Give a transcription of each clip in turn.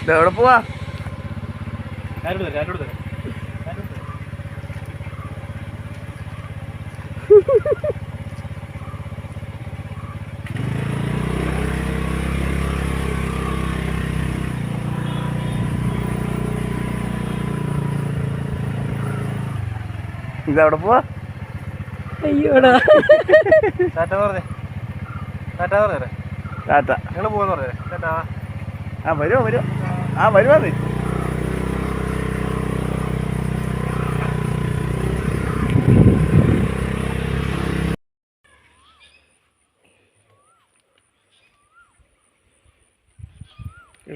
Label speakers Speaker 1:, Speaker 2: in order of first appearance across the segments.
Speaker 1: എവിടെ പോവാ? ഇതെവിടെ പോവാ?
Speaker 2: അയ്യോടാ
Speaker 1: ടാറ്റ. നിങ്ങൾ പോവാന്ന് പറഞ്ഞേ. ആ വരുമോ ആ വരുവാ നീ.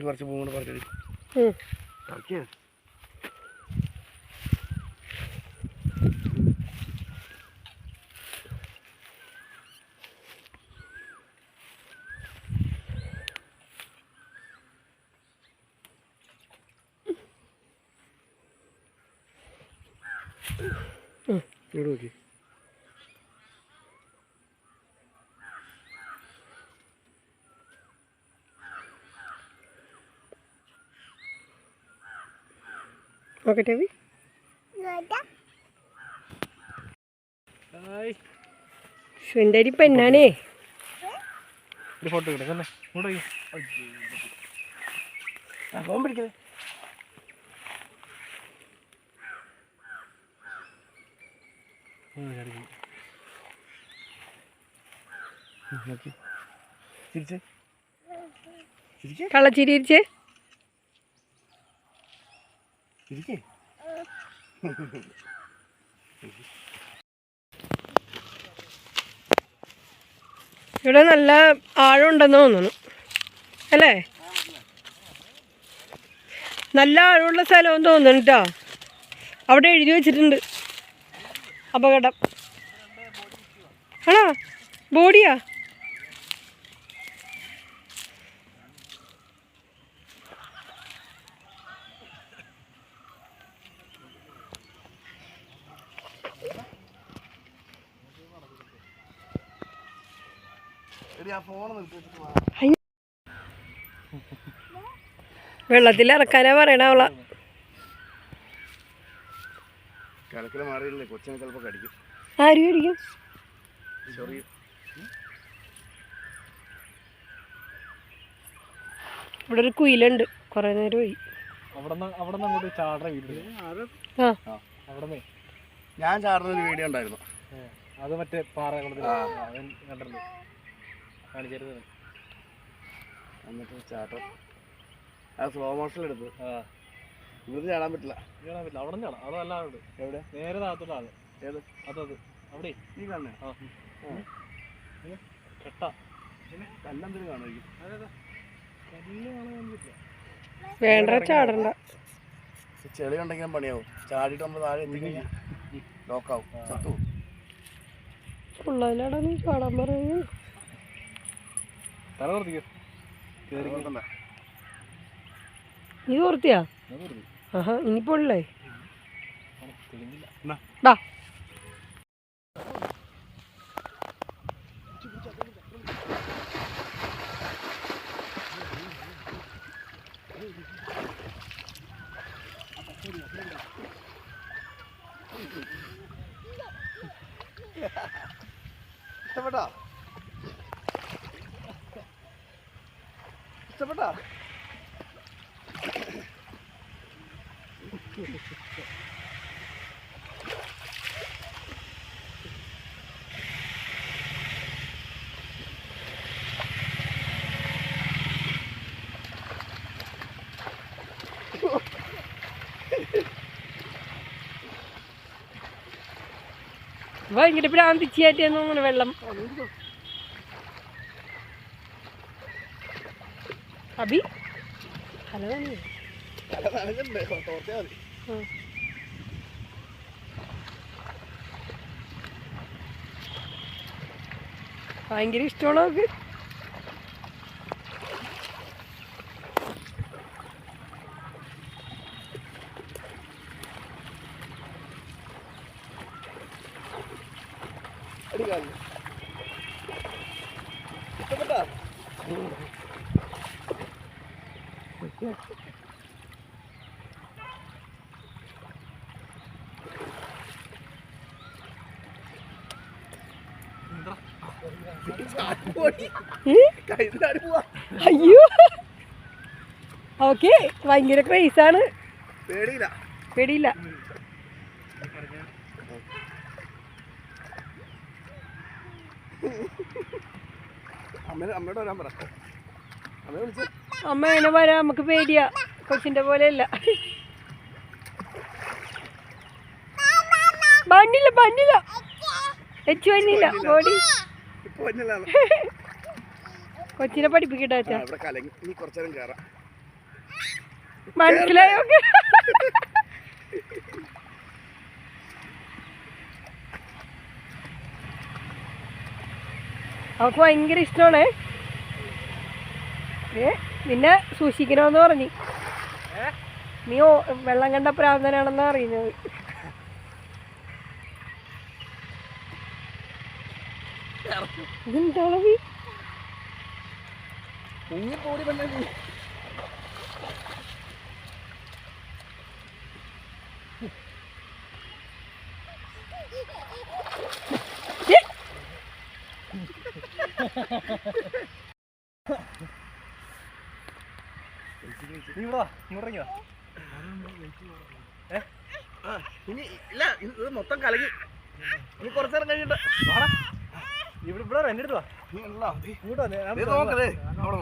Speaker 1: കുറച്ച് പൂങ്ങോട് പറഞ്ഞു ഇവിടെ നോക്കി.
Speaker 2: നോക്കട്ടെ എൻ്റെ അരി പെണ്ണാണേ.
Speaker 1: ഒരു ഫോട്ടോ കിട്ടും ഫോൺ പിടിക്കേ.
Speaker 2: കള്ളച്ചിരി ഇരിച്ചേ. ഇവിടെ നല്ല ആഴം ഉണ്ടെന്ന് തോന്നുന്നു അല്ലേ? നല്ല ആഴമുള്ള സ്ഥലമെന്ന് തോന്നുന്നു കേട്ടോ. അവിടെ എഴുതി വെച്ചിട്ടുണ്ട് അപകടം. ആണോ? ബോഡിയാ? വെള്ളത്തിൽ ഇറക്കാനാ പറയണ അവളെ. ആര് കടിക്കും? ഇവിടെ ഒരു കുയിലുണ്ട്, കൊറേ നേരമായി.
Speaker 1: ഞാൻ ചാടുന്ന ഒരു വീഡിയോ ഉണ്ടായിരുന്നു.
Speaker 3: അത് മറ്റേ പാറ കണ്ടിട്ടുണ്ട്.
Speaker 1: എന്നിട്ട് ചാട്ടം ആ സ്ലോ മോഷൻ എടുത്ത് ഇവിടുന്ന് ചാടാൻ പറ്റില്ല.
Speaker 3: അവിടെ ചാടാം. അത് നല്ലതാണ്. എവിടെ? നേരെ താഴത്തോട്ടാണ്.
Speaker 1: ഏത്?
Speaker 3: അത് അവിടെ
Speaker 1: ഈ കാണേ
Speaker 3: കെട്ടാ
Speaker 1: കല്ലെന്തിനും കാണുമായിരിക്കും.
Speaker 3: കല്ല് കാണാൻ പറ്റില്ല.
Speaker 2: വേണ്ട ചാടണ്ട.
Speaker 1: ചെളി ഉണ്ടെങ്കിലും പണിയാവും. ചാടിയിട്ട് നമ്മൾ താഴെ എത്തിക്കഴിഞ്ഞാൽ ലോക്കാവും, ചത്തുവും.
Speaker 2: പിള്ളേരാടാ നീ ചാടാൻ പറയുന്നു.
Speaker 3: തല നിർത്തിക്കോ.
Speaker 2: നീ ഓർത്തിയാ? ആഹാ ഇനിയിപ്പോഴല്ലേ? ബാ
Speaker 1: ഇഷ്ടപ്പെട്ടോ? ഇഷ്ടപ്പെട്ടോ?
Speaker 2: ഭയങ്കര ഭ്രാന്തിച്ചായിട്ടാന്ന് തോന്നുന്നു വെള്ളം. അബി ഭയങ്കര ഇഷ്ടമാണോ അവർക്ക്?
Speaker 1: ഇഷ്ടപ്പെട്ടോ?
Speaker 2: അയ്യോ ഓക്കെ ഭയങ്കര ക്രൈസാണ്.
Speaker 1: പേടിയില്ല.
Speaker 2: പേടിയില്ല.
Speaker 1: അമ്മയോട് വരാൻ പറ. അമ്മയെ വിളിച്ച്.
Speaker 2: അമ്മ എങ്ങനെ വരാം, നമുക്ക് പേടിയാ, കൊച്ചിന്റെ പോലെയല്ല. വന്നില്ല വന്നില്ല എച്ചു വന്നില്ല ബോഡി. കൊച്ചിനെ പഠിപ്പിക്കട്ടെ അച്ഛാ. മനസ്സിലായോ? അവൾക്ക് ഭയങ്കര ഇഷ്ടമാണ്. നിന്നെ സൂക്ഷിക്കണമെന്ന് പറഞ്ഞു. നീ വെള്ളം കണ്ട പ്രാന്തനാണെന്നാ അറിയുന്നത്. ഇതെന്താണ്
Speaker 1: ഇത് മൊത്തം കലകി. ഇനി കുറച്ചേരം കഴിഞ്ഞിട്ട്
Speaker 3: ഇവിടെ എന്റെ അടുത്ത് വാ.
Speaker 1: നീ നോക്കല്ലേ അവിടെ